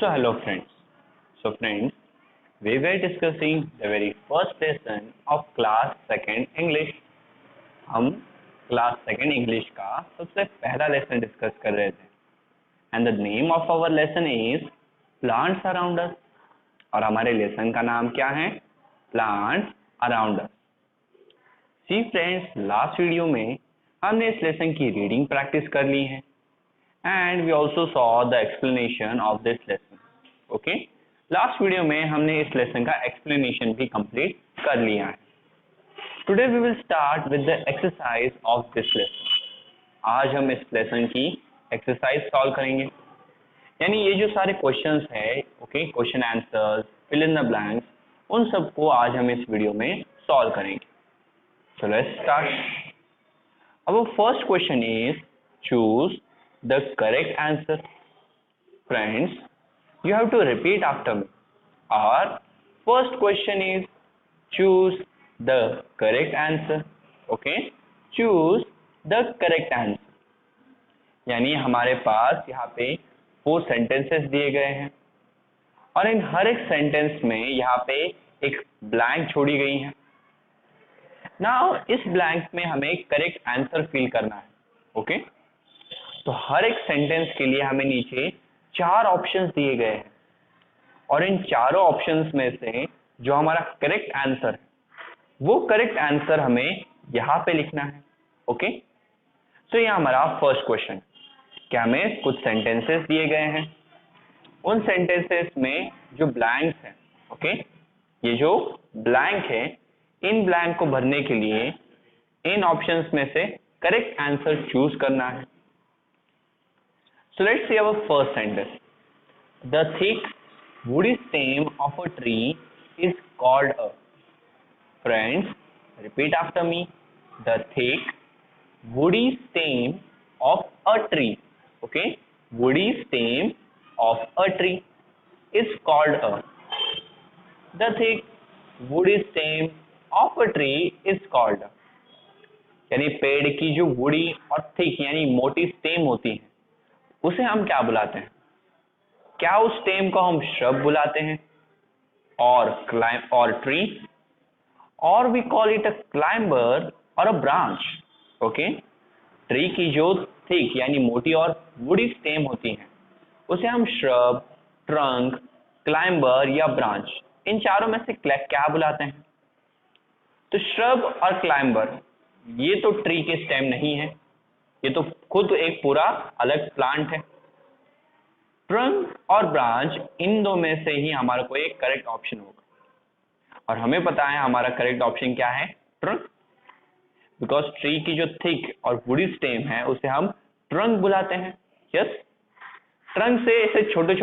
So hello friends. So friends, we were discussing the very first lesson of class second English. हम class second English का सबसे पहला lesson discuss कर रहे थे and the name of our lesson is plants around us. और हमारे lesson का नाम क्या है? Plants around us. See friends, last video में हमने इस लेसन की रीडिंग प्रैक्टिस कर ली है and we also saw the explanation of this lesson. Okay, last video में हमने इस लेसन का एक्सप्लेनेशन भी कंप्लीट कर लिया है। Today we will start with the exercise of this lesson. आज हम इस लेसन की एक्सरसाइज सॉल्व करेंगे, यानी ये जो सारे क्वेश्चंस है, okay, question answers, fill in the blanks, उन सबको आज हम इस वीडियो में सॉल्व करेंगे। So let's start. Our first question is choose the correct answer. Friends, you have to repeat after me. Our first question is choose the correct answer. Okay, choose the correct answer. यानी हमारे पास यहाँ पे 4 sentences दिए गए हैं और इन हर एक sentence में यहाँ पे एक ब्लैंक छोड़ी गई है। नाउ इस ब्लैंक में हमें करेक्ट आंसर फिल करना है। ओके, तो हर एक सेंटेंस के लिए हमें नीचे 4 ऑप्शंस दिए गए हैं और इन चारों ऑप्शंस में से जो हमारा करेक्ट आंसर है वो करेक्ट आंसर हमें यहाँ पे लिखना है। ओके, तो ये हमारा फर्स्ट क्वेश्चन। क्या हमें कुछ सेंटेंसेस दिए गए हैं, उन सेंटेंसेस में जो ब्लैंक्स हैं, ओके, ये जो ब्लैंक है, इन ब्लैंक को भरने के लिए इन ऑप्शंस में से करेक्ट आंसर चूज करना है। So let's see our first sentence. The thick woody stem of a tree is called a. Friends, repeat after me. The thick woody stem of a tree, okay, woody stem of a tree is called a. The thick woody stem of a tree is called, यानी पेड़ की जो woody और thick यानी मोटी stem होती है उसे हम क्या बुलाते हैं? क्या उस स्टेम को हम श्रब बुलाते हैं और क्लाइम और ट्री, और we call it a climber और अ ब्रांच। ओके, ट्री की जो थिक यानी मोटी और वुडी स्टेम होती है उसे हम श्रब, ट्रंक, क्लाइंबर या ब्रांच, इन चारों में से क्या बुलाते हैं? तो श्रब और क्लाइंबर ये तो ट्री के स्टेम नहीं है, ये तो खुद एक पूरा अलग प्लांट है। ट्रंक और ब्रांच, इन दो में से ही हमारा कोई एक करेक्ट ऑप्शन होगा और हमें पता है हमारा करेक्ट ऑप्शन क्या है? ट्रंक। बिकॉज ट्री की जो थिक और वुडी स्टेम है उसे हम ट्रंक बुलाते हैं। यस, ट्रंक से ऐसे छोटे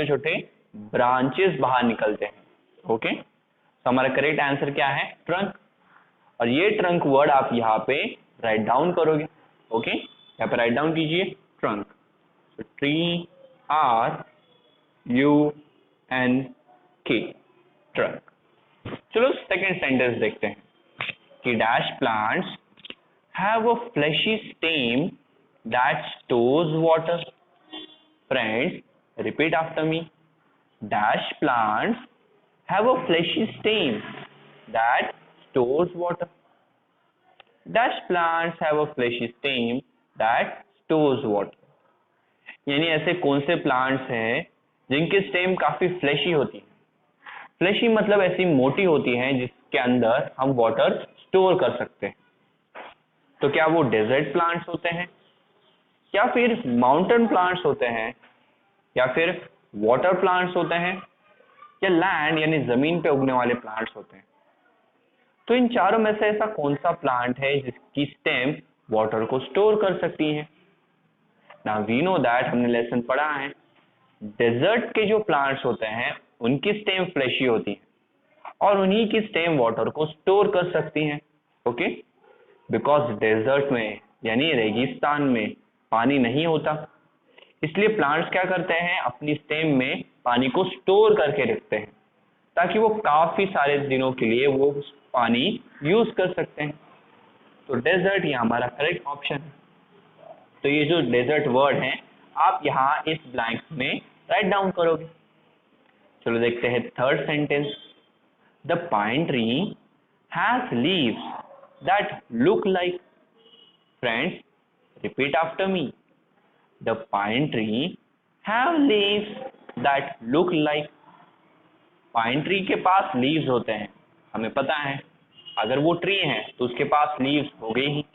छोटे ब्रांचेस बाहर निकलते हैं। ओके, तो हमारा करेक्ट आंसर क्या है? ट्रंक। और ये ट्रंक वर्ड आप यहाँ पे राइट डाउन करोगे। ओके, यहाँ पे राइट डाउन कीजिए ट्रंक। तो tree, R U N K, trunk. चलो सेकेंड सेंटेंस देखते हैं कि dash plants have a fleshy stem that stores water. Friends, repeat after me. Dash plants have a fleshy stem that stores water. Dash plants have a fleshy stem that stores water. यानी ऐसे कौन से plants हैं जिनकी stem काफी flashy होती है? Flashy मतलब ऐसी मोटी होती है जिसके अंदर हम वाटर स्टोर कर सकते हैं। तो क्या वो डेजर्ट प्लांट्स होते हैं, या फिर माउंटेन प्लांट्स होते हैं, या फिर वाटर प्लांट्स होते हैं, या लैंड यानी जमीन पे उगने वाले प्लांट्स होते हैं? तो इन चारों में से ऐसा कौन सा प्लांट है जिसकी स्टेम वाटर को स्टोर कर सकती है? नाउ वी नो दैट, हमने लेसन पढ़ा है डेजर्ट के जो प्लांट्स होते हैं उनकी स्टेम फ्लैशी होती है और उन्हीं की स्टेम वाटर को स्टोर कर सकती है। ओके, बिकॉज डेजर्ट में यानी रेगिस्तान में पानी नहीं होता, इसलिए प्लांट्स क्या करते हैं? अपनी स्टेम में पानी को स्टोर करके रखते हैं ताकि वो काफी सारे दिनों के लिए वो पानी यूज कर सकते हैं। तो डेजर्ट ये हमारा करेक्ट ऑप्शन है। तो ये जो डेजर्ट वर्ड है आप यहाँ इस ब्लैंक में राइट डाउन करोगे। चलो देखते हैं third sentence. The pine tree has leaves that look like, friends repeat after me, the pine tree have leaves that look like. Pine tree के पास लीव्स होते हैं, हमें पता है, अगर वो ट्री है तो उसके पास लीव्स हो गई ही।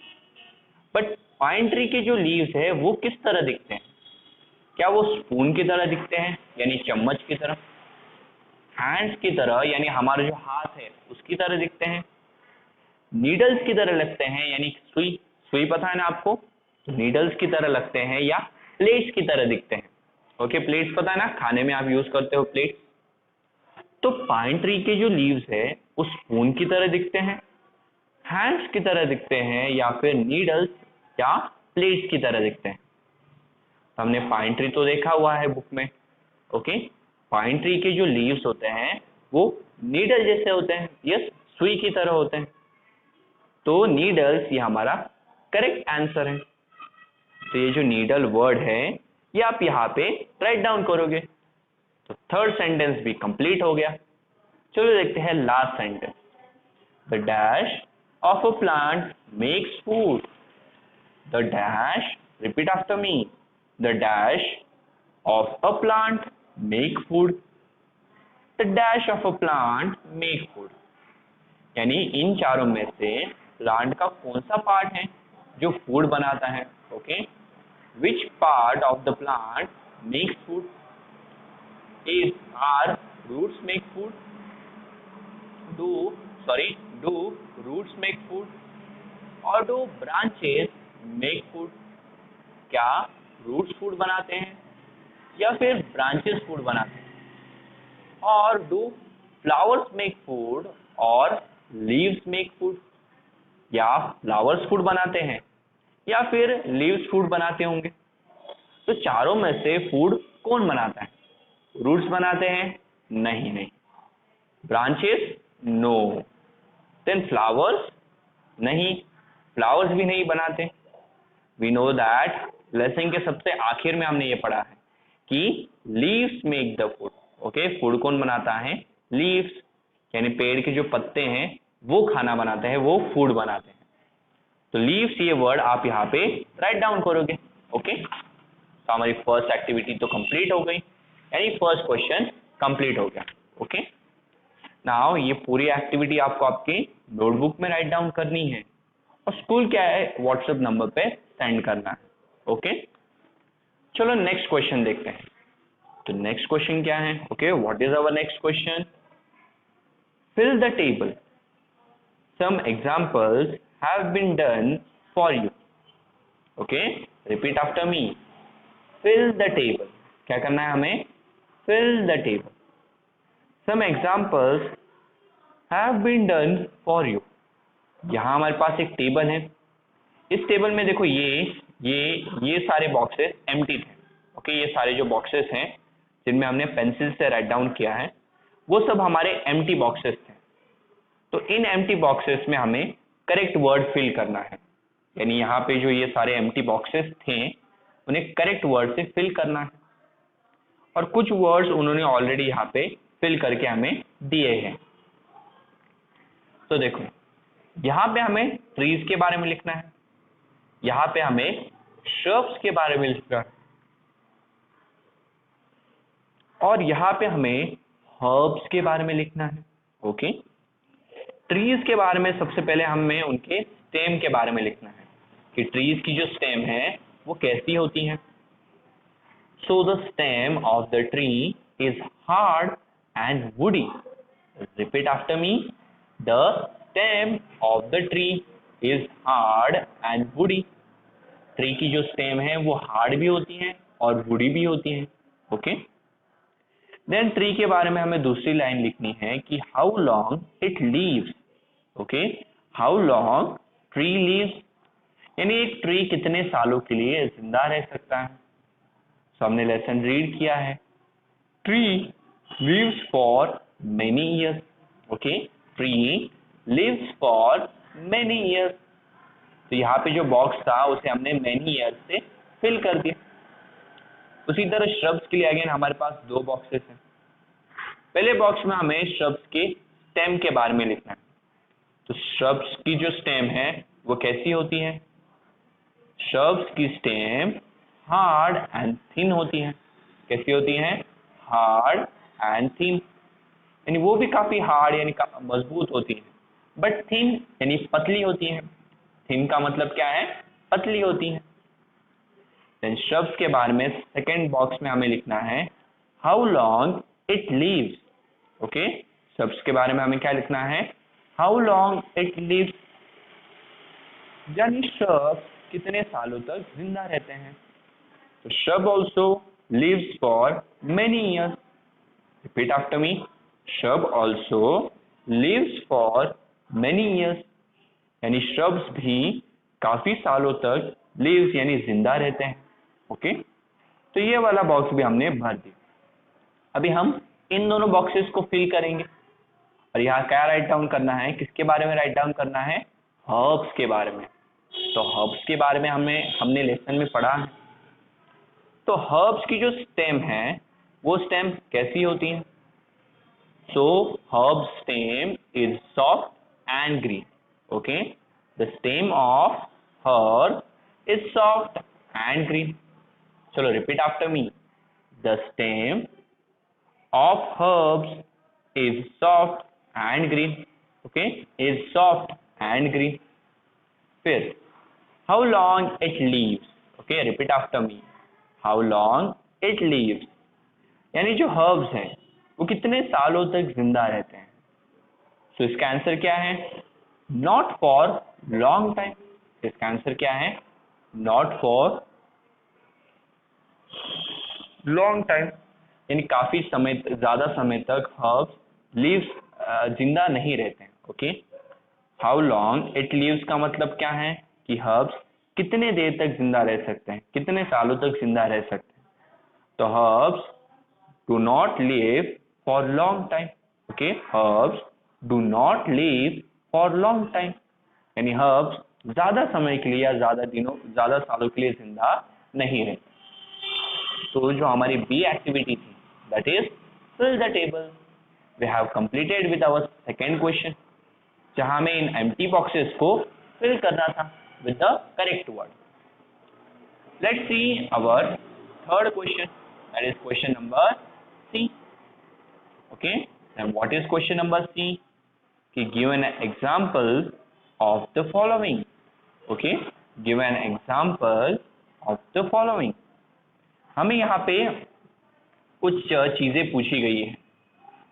बट पाइन ट्री के जो लीव्स है वो किस तरह दिखते हैं? क्या वो स्पून की तरह दिखते हैं यानी चम्मच की तरह, हैंड्स की तरह यानी हमारा जो हाथ है उसकी तरह दिखते हैं, नीडल्स की तरह लगते हैं यानी सुई, सुई पता है ना आपको, तो नीडल्स की तरह लगते हैं, या प्लेट्स की तरह दिखते हैं? ओके, प्लेट्स पता है ना, खाने में आप यूज करते हो प्लेट्स। तो पाइन ट्री के जो लीव्स है वो स्पून की तरह दिखते हैं, हैंड्स की तरह दिखते हैं, या फिर नीडल्स या प्लेट्स की तरह दिखते हैं? हमने पाइन ट्री तो देखा हुआ है बुक में। ओके, पाइन ट्री के जो लीव्स होते हैं वो नीडल जैसे होते हैं, यस, सुई की तरह होते हैं। तो नीडल्स ये हमारा करेक्ट आंसर है। तो ये जो नीडल वर्ड है ये आप यहाँ पे राइट डाउन करोगे, तो थर्ड सेंटेंस भी कंप्लीट हो गया। चलो देखते हैं last sentence. The dash of a plant makes food, the dash, repeat after me, the dash of a plant make food, the dash of a plant make food. यानी इन चारों में से प्लांट का कौन सा पार्ट है जो फूड बनाता है? Okay, which part of the plant makes food? Is are roots make food? Do roots make food और डू ब्रांचेस मेक फूड? क्या रूट्स फूड बनाते हैं या फिर ब्रांचेस फूड बनाते हैं? और डू फ्लावर्स मेक फूड और लीव्स मेक फूड? या फ्लावर्स फूड बनाते हैं या फिर लीव्स फूड बनाते होंगे? तो चारों में से फूड कौन बनाता है? रूट्स बनाते हैं? नहीं। ब्रांचेस? नो। Then flowers? नहीं, फ्लावर्स भी नहीं बनाते। वी नो दैट लेसन के सबसे आखिर में हमने ये पढ़ा है कि leaves make the food. Okay, food कौन बनाता है? लीव्स, यानी पेड़ के जो पत्ते हैं वो खाना बनाते हैं, वो फूड बनाते हैं। तो लीव्स ये वर्ड आप यहाँ पे राइट डाउन करोगे। ओके, तो हमारी फर्स्ट एक्टिविटी तो कंप्लीट हो गई, यानी फर्स्ट क्वेश्चन कंप्लीट हो गया। ओके, नाउ ये पूरी एक्टिविटी आपको आपके नोटबुक में राइट डाउन करनी है और स्कूल क्या है व्हाट्सएप नंबर पे सेंड करना है। ओके, चलो नेक्स्ट क्वेश्चन देखते हैं। तो नेक्स्ट क्वेश्चन क्या है? Okay, what is our next question? Fill the table, some examples have been done for you. Okay, repeat after me, fill the table। क्या करना है हमें? fill the table, some examples have been done for you। यहाँ हमारे पास एक table है, इस table में देखो ये सारे बॉक्सेस एम्प्टी थे। ओके, ये सारे जो बॉक्सेस हैं जिनमें हमने पेंसिल से राइट डाउन किया है वो सब हमारे एम्प्टी बॉक्सेस थे। तो इन एम्प्टी बॉक्सेस में हमें करेक्ट वर्ड फिल करना है, यानी यहाँ पे जो ये सारे एम्प्टी बॉक्सेस थे उन्हें करेक्ट वर्ड से फिल करना है। और कुछ वर्ड्स उन्होंने ऑलरेडी यहाँ पे फिल करके हमें दिए हैं। तो देखो, यहाँ पे हमें ट्रीज के बारे में लिखना है, यहाँ पे हमें श्रब्स के बारे में लिखना है, और यहाँ पे हमें हर्ब्स के बारे में लिखना है। ओके, ट्रीज के बारे में सबसे पहले हमें उनके स्टेम के बारे में लिखना है कि ट्रीज की जो स्टेम है वो कैसी होती है। So the stem of the tree is hard and woody. Repeat after me, the stem of the tree is hard and woody. Tree की जो स्टेम है वो हार्ड भी होती है और वुडी भी होती है। ओके, देन ट्री के बारे में हमें दूसरी लाइन लिखनी है कि how long it lives. Okay, how long tree leaves, यानी एक ट्री कितने सालों के लिए जिंदा रह सकता है। तो हमने लेसन रीड किया है, tree lives for many years. Okay, tree lives for many years. तो यहाँ पे जो बॉक्स था उसे हमने मेनी ईयर्स से फिल कर दिया। उसी तरह श्रब्स के लिए अगेन हमारे पास दो बॉक्सेस हैं। पहले बॉक्स में हमें श्रब्स के स्टेम के बारे में लिखना है। तो श्रब्स की जो स्टेम है वो कैसी होती है? श्रब्स की स्टेम हार्ड एंड थिन होती है। कैसी होती है? हार्ड एंड थिन, यानी वो भी काफी हार्ड यानी मजबूत होती है, बट थिन यानी पतली होती है। थिन का मतलब क्या है? पतली होती है। देन श्रब्स के बारे में सेकेंड बॉक्स में हमें लिखना है how long it lives. Okay, shrubs के बारे में हमें क्या लिखना है? हाउ लॉन्ग इट लीव्स, यानी श्रब्स कितने सालों तक जिंदा रहते हैं। तो shrub also lives for many years. Repeat after me. Shrub also lives for many years. यानी shrubs भी काफी सालों तक lives यानी जिंदा रहते हैं। ओके, तो ये वाला बॉक्स भी हमने भर दिया। अभी हम इन दोनों बॉक्सेस को फिल करेंगे और यहाँ क्या राइट डाउन करना है? किसके बारे में राइट डाउन करना है? हर्ब्स के बारे में। तो हर्ब्स के बारे में हमने लेसन में पढ़ा है। तो हर्ब्स की जो स्टेम है वो स्टेम कैसी होती है? So herb stem is soft and green. Okay, the stem of herb is soft and green. चलो repeat after me. The stem of herbs is soft and green. Okay, is soft and green. फिर how long it lives. Okay, repeat after me. How long it lives, यानी जो herbs हैं वो कितने सालों तक जिंदा रहते हैं। तो इसका आंसर क्या है? Not for long time. इसका आंसर क्या है? नॉट फॉर लॉन्ग टाइम, यानी काफी समय, ज्यादा समय तक हर्ब्स लीव्स जिंदा नहीं रहते हैं। Okay, how long it leaves का मतलब क्या है कि हर्ब्स कितने देर तक जिंदा रह सकते हैं, कितने सालों तक जिंदा रह सकते हैं। तो herbs do not live for long time. Okay, herbs do not live for long time, यानी हर्ब्स ज्यादा समय के लिए या ज्यादा दिनों, ज्यादा सालों के लिए जिंदा नहीं रहते। तो जो हमारी बी एक्टिविटी थी that is fill the table. We have completed with our second question, जहां हमें इन एम्प्टी बॉक्सेस को फिल करना था with the correct word. Let's see our third question, that is question number C. Okay, and what is question number C? Give an example of the following. Okay, give an example of the following. हमें यहाँ पे कुछ चीजें पूछी गई है,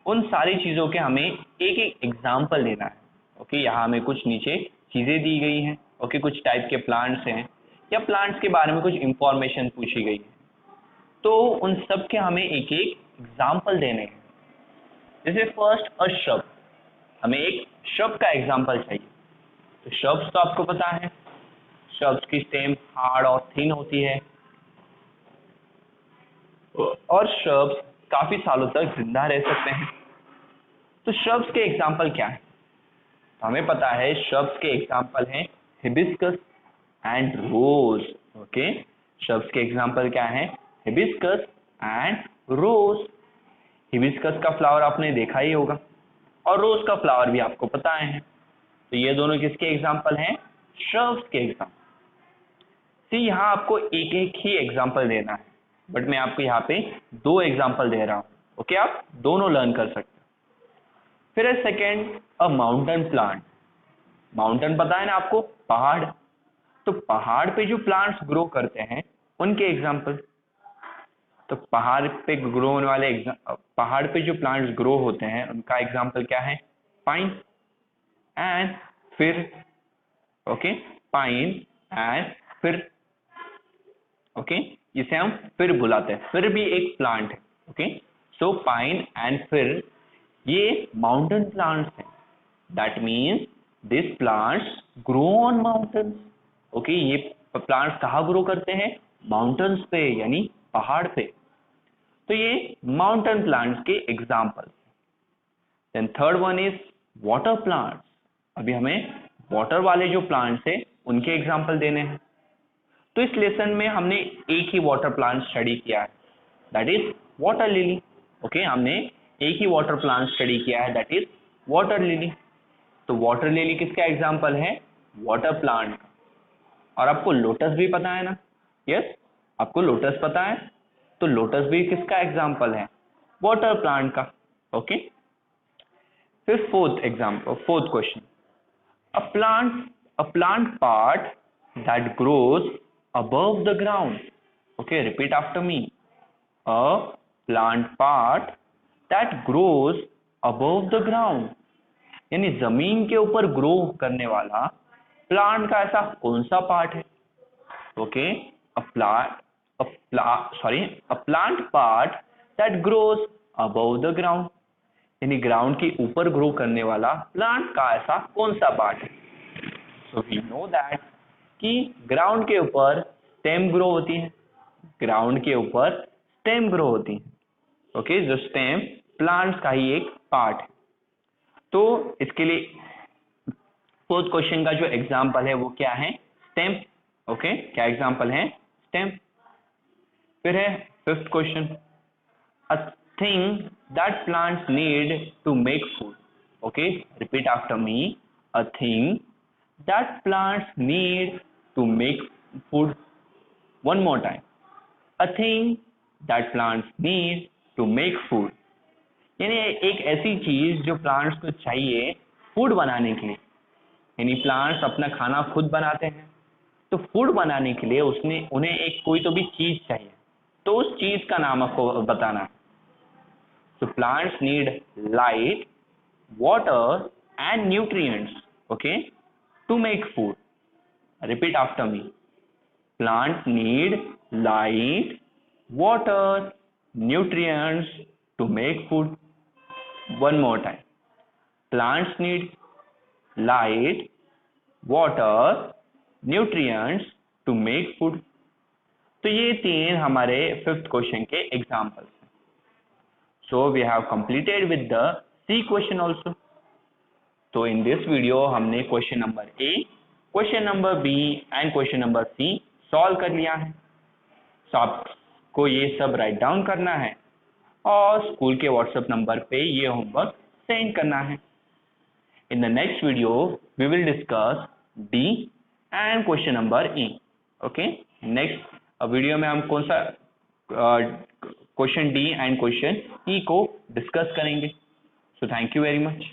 उन सारी चीजों के हमें एक एक एग्जाम्पल देना है। ओके, यहाँ हमें कुछ नीचे चीजें दी गई हैं। ओके, कुछ टाइप के प्लांट्स हैं या प्लांट्स के बारे में कुछ इंफॉर्मेशन पूछी गई है, तो उन सब के हमें एक एक एग्जाम्पल देने हैं। जैसे फर्स्ट अ श्रब, हमें एक श्रब का एग्जाम्पल चाहिए। तो श्रब्स तो आपको पता है, श्रब्स की स्टेम हार्ड और थिन होती है और श्रब्स काफी सालों तक जिंदा रह सकते हैं। तो श्रब्स के एग्जाम्पल क्या है? तो हमें पता है श्रब्स के एग्जाम्पल हैं hibiscus and rose. Okay, shrubs के एग्जाम्पल क्या है? Hibiscus and rose. हिबिस्कस का फ्लावर आपने देखा ही होगा और रोज का फ्लावर भी आपको पता है। तो ये दोनों किसके एग्जाम्पल हैं? श्रब्स के एग्जाम्पल। सी, यहाँ आपको एक एक ही एग्जाम्पल देना है, बट मैं आपको यहाँ पे दो एग्जाम्पल दे रहा हूँ। ओके, आप दोनों लर्न कर सकते हैं। फिर है second a mountain plant. Mountain पता है ना आपको, पहाड़। तो पहाड़ पे जो प्लांट्स ग्रो करते हैं उनके एग्जाम्पल। तो पहाड़ पे ग्रो होने वाले पहाड़ पे जो प्लांट्स ग्रो होते हैं उनका एग्जाम्पल क्या है? पाइन एंड फिर। ओके, पाइन एंड फिर। ओके, इसे हम फिर बुलाते हैं, फिर भी एक प्लांट है। ओके, सो पाइन एंड फिर ये माउंटेन प्लांट्स हैं। That means this plants grow on mountains. Okay, ये प्लांट्स कहाँ ग्रो करते हैं? माउंटेन्स पे, यानी पहाड़ पे। तो ये माउंटेन प्लांट्स के example. Then third one is water plants. अभी हमें वाटर वाले जो प्लांट्स है उनके एग्जाम्पल देने हैं। तो इस लेसन में हमने एक ही वाटर प्लांट स्टडी किया है, that is water lily. Okay, हमने एक ही वाटर प्लांट स्टडी किया है, दैट इज वाटर लिली। तो वाटर लिली किसका एग्जाम्पल है? Water plant. और आपको लोटस भी पता है ना? यस, आपको लोटस पता है, तो लोटस भी किसका एग्जाम्पल है? वाटर प्लांट का। ओके, फिर fourth example, fourth question, a plant part that grows above the ground. Okay, repeat after me. A plant part that grows above the ground. यानी जमीन के ऊपर ग्रो करने वाला प्लांट का ऐसा कौन सा पार्ट है? Okay, a plant part that grows above the ground. यानी ग्राउंड के ऊपर ग्रो करने वाला प्लांट का ऐसा कौन सा पार्ट है? सो वी नो दैट कि ग्राउंड के ऊपर स्टेम ग्रो होती है, ग्राउंड के ऊपर स्टेम ग्रो होती है। ओके, जो स्टेम प्लांट्स का ही एक पार्ट है। तो इसके लिए फोर्थ क्वेश्चन का जो एग्जाम्पल है वो क्या है? स्टेम। ओके, क्या एग्जाम्पल है? स्टेम। फिर है fifth question, a thing that plants need to make food. Okay, repeat after me, a thing that plants need to make food. One more time, a thing that plants need to make food. यानी एक ऐसी चीज जो plants को चाहिए food बनाने के लिए। यानी प्लांट्स अपना खाना खुद बनाते हैं, तो फूड बनाने के लिए उन्हें एक कोई तो भी चीज चाहिए, तो उस चीज का नाम आपको बताना है। तो plants need light, water and nutrients, okay, to make food. Repeat after me, plants need light, water, nutrients to make food. One more time, plants need light, water, nutrients to make food. तो ये तीन हमारे fifth question के examples हैं। So we have completed with the C question also. तो in this video हमने question number A, question number B and question number C solve कर लिया है। तो आपको ये सब राइट डाउन करना है और स्कूल के व्हाट्सएप नंबर पे ये होमवर्क सेंड करना है। In the next video we will discuss D and question number E. Okay, next video में हम कौन सा question D and question E को डिस्कस करेंगे। So thank you very much.